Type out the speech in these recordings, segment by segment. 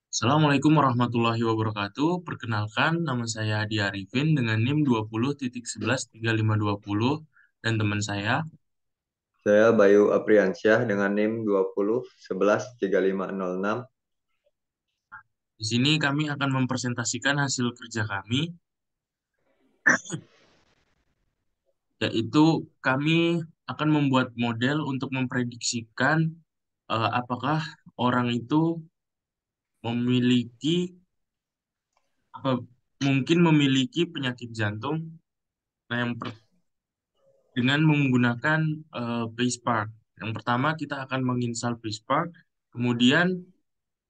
Assalamualaikum warahmatullahi wabarakatuh. Perkenalkan, nama saya Adi Arifin dengan NIM 20.11.3520 dan teman saya. Saya Bayu Apriansyah dengan NIM 2011 3506. Di sini kami akan mempresentasikan hasil kerja kami, yaitu kami akan membuat model untuk memprediksikan apakah orang itu memiliki apa mungkin memiliki penyakit jantung. Nah, dengan menggunakan PacePark. Yang pertama kita akan menginstal PacePark, kemudian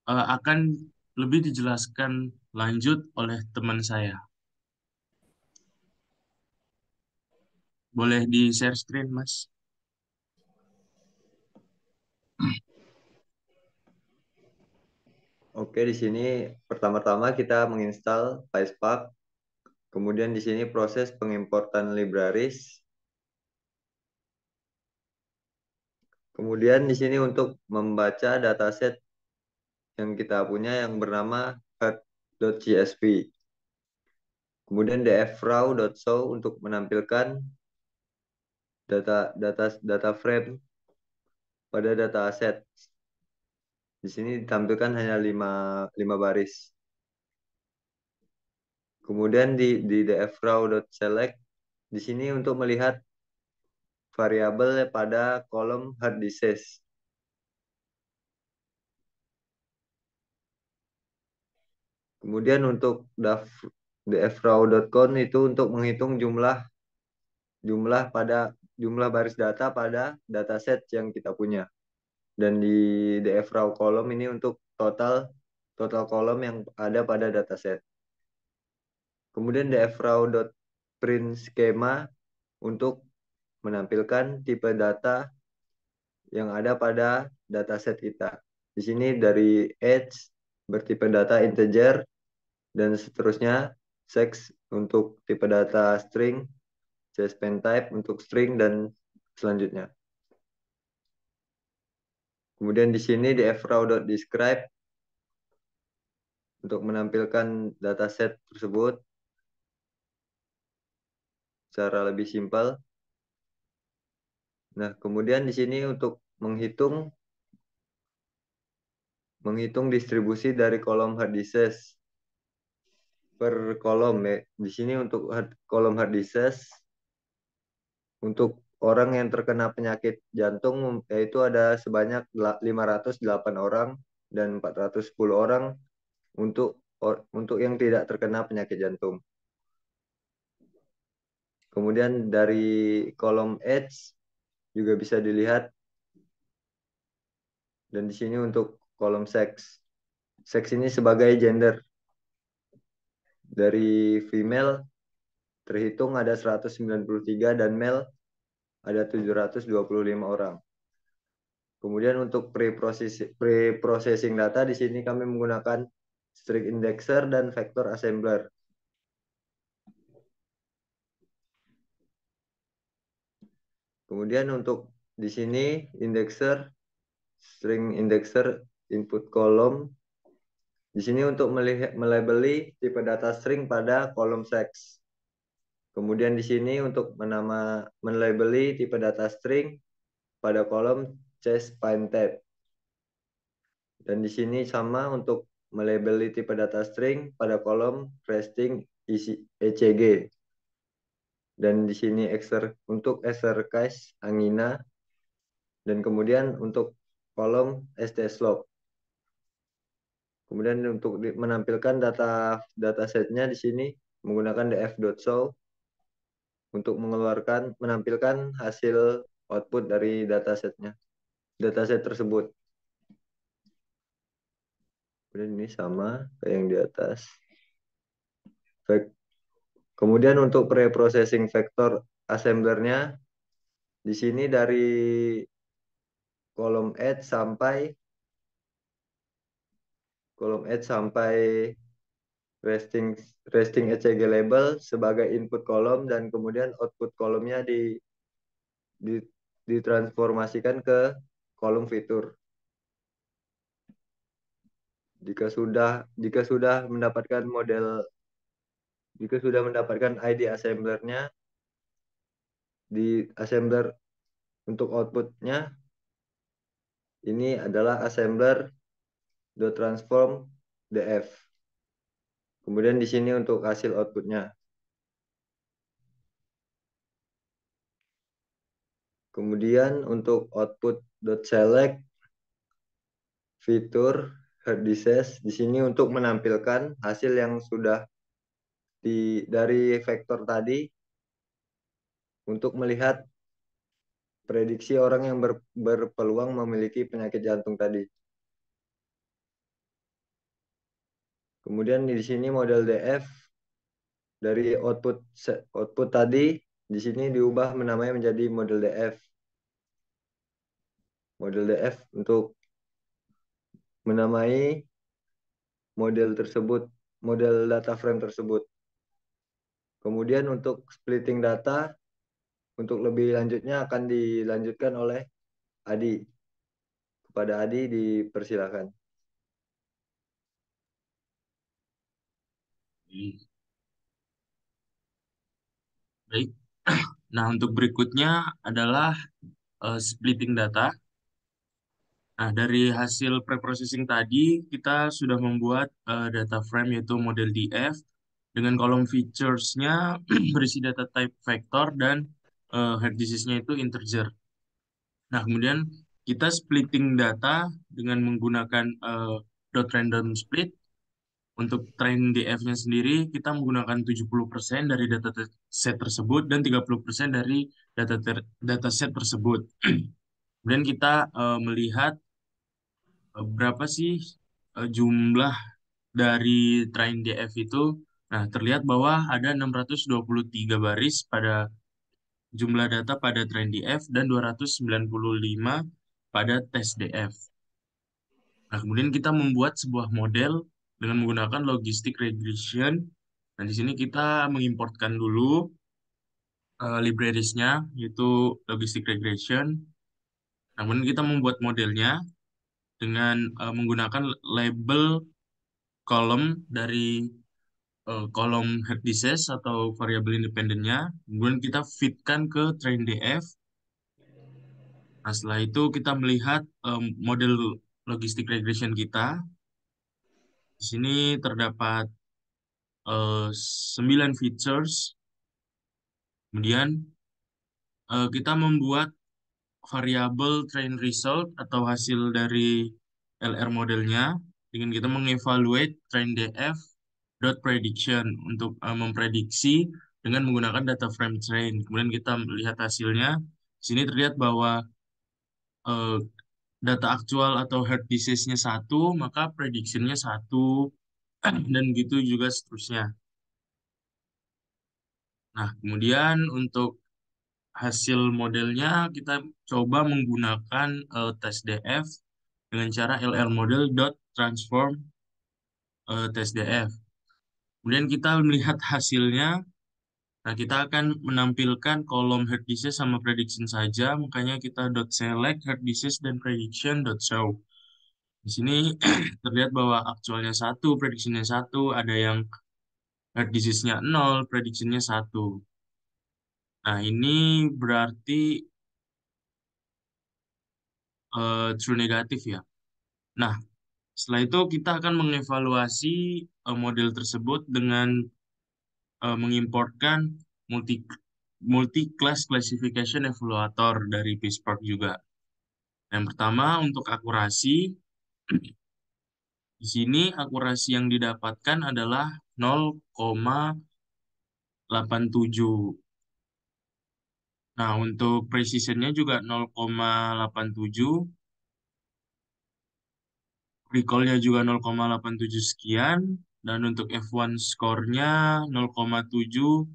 akan lebih dijelaskan lanjut oleh teman saya. Boleh di-share screen, Mas? Oke, di sini pertama-tama kita menginstal PySpark. Kemudian di sini proses pengimportan libraries. Kemudian di sini untuk membaca dataset yang kita punya yang bernama hard.csv. Kemudian dfraw.show untuk menampilkan data frame pada data aset. Di sini ditampilkan hanya 5 baris. Kemudian di dfraw.select di sini untuk melihat variabel pada kolom hard disk. Kemudian untuk dfraw.count itu untuk menghitung jumlah jumlah baris data pada dataset yang kita punya. Dan di dfraw kolom ini untuk total kolom yang ada pada dataset. Kemudian dfraw.print schema untuk menampilkan tipe data yang ada pada dataset kita. Di sini dari age bertipe data integer dan seterusnya, sex untuk tipe data string, cspan type untuk string dan selanjutnya. Kemudian di sini di fraw.describe untuk menampilkan dataset tersebut secara lebih simpel. Nah, kemudian di sini untuk menghitung distribusi dari kolom hard disk per kolom ya. Di sini untuk kolom hard disk untuk orang yang terkena penyakit jantung yaitu ada sebanyak 508 orang dan 410 orang untuk yang tidak terkena penyakit jantung. Kemudian dari kolom age juga bisa dilihat, dan di sini untuk kolom sex. Sex ini sebagai gender. Dari female terhitung ada 193 dan male ada 725 orang. Kemudian untuk pre-processing data di sini kami menggunakan string indexer dan vector assembler. Kemudian untuk di sini string indexer input kolom. Di sini untuk melabeli tipe data string pada kolom sex. Kemudian di sini untuk melabeli tipe data string pada kolom cspan type. Dan di sini sama untuk melabeli tipe data string pada kolom resting ECG. Dan di sini untuk exercise angina. Dan kemudian untuk kolom st-slope. Kemudian untuk menampilkan datasetnya di sini menggunakan df.show untuk menampilkan hasil output dari dataset tersebut. Kemudian ini sama kayak yang di atas. Kemudian untuk pre-processing vector assemblernya di sini dari kolom edge sampai resting ECG label sebagai input kolom, dan kemudian output kolomnya ditransformasikan ke kolom fitur. Jika sudah mendapatkan jika sudah mendapatkan ID assemblernya, di assembler untuk outputnya ini adalah assembler.transform df. Kemudian di sini untuk hasil outputnya. Kemudian untuk output.select fitur hard disk di sini untuk menampilkan hasil yang sudah dari vektor tadi untuk melihat prediksi orang yang berpeluang memiliki penyakit jantung tadi. Kemudian di sini model DF dari output tadi di sini diubah menamai menjadi model DF. Model DF untuk menamai model tersebut, model data frame tersebut. Kemudian untuk splitting data untuk lebih lanjutnya akan dilanjutkan oleh Adi. Kepada Adi dipersilakan. Baik. Nah, untuk berikutnya adalah splitting data. Nah, dari hasil preprocessing tadi, kita sudah membuat data frame yaitu model DF dengan kolom features-nya berisi data type vector dan hard disk-nya itu integer. Nah, kemudian kita splitting data dengan menggunakan dot random split. Untuk train DF-nya sendiri, kita menggunakan 70% dari data set tersebut dan 30% dari data set tersebut. Kemudian kita melihat berapa sih jumlah dari train DF itu. Nah, terlihat bahwa ada 623 baris pada jumlah data pada train DF dan 295 pada tes DF. Nah, kemudian kita membuat sebuah model dengan menggunakan logistic regression. Nah, di sini kita mengimportkan dulu libraries-nya, yaitu logistic regression. Namun kita membuat modelnya dengan menggunakan label kolom dari kolom head disease atau variabel independennya. Kemudian kita fitkan ke train DF. Nah, setelah itu kita melihat model logistic regression kita. Di sini terdapat 9 features. Kemudian kita membuat variabel train result atau hasil dari LR modelnya dengan kita mengevaluate train DF dot prediction untuk memprediksi dengan menggunakan data frame train. Kemudian kita melihat hasilnya. Di sini terlihat bahwa eh, data aktual atau hard disease-nya satu, maka prediction-nya satu, dan gitu juga seterusnya. Nah, kemudian untuk hasil modelnya kita coba menggunakan tes DF dengan cara LR model dot transform tes DF. Kemudian kita melihat hasilnya. Nah, kita akan menampilkan kolom hard disease sama prediction saja, makanya kita dot select hard disease dan prediction dot show. Di sini terlihat bahwa aktualnya satu, prediksinya satu, ada yang hard disease-nya 0, prediction-nya 1. Nah, ini berarti true negatif ya. Nah, setelah itu kita akan mengevaluasi model tersebut dengan mengimportkan multi multi class classification evaluator dari PySpark juga. Yang pertama untuk akurasi, di sini akurasi yang didapatkan adalah 0,87. Nah, untuk precisionnya juga 0,87, recall-nya juga 0,87 sekian, dan untuk F1 score-nya 0,7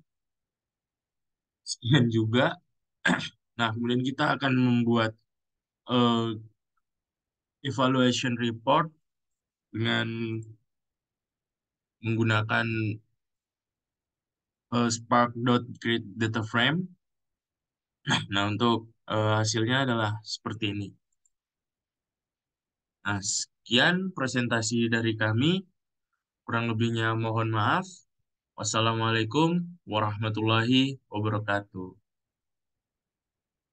sekian juga. Nah, kemudian kita akan membuat eh, evaluation report dengan menggunakan spark.create data frame. Nah, untuk hasilnya adalah seperti ini. Nah, sekian presentasi dari kami. Kurang lebihnya mohon maaf. Wassalamualaikum warahmatullahi wabarakatuh.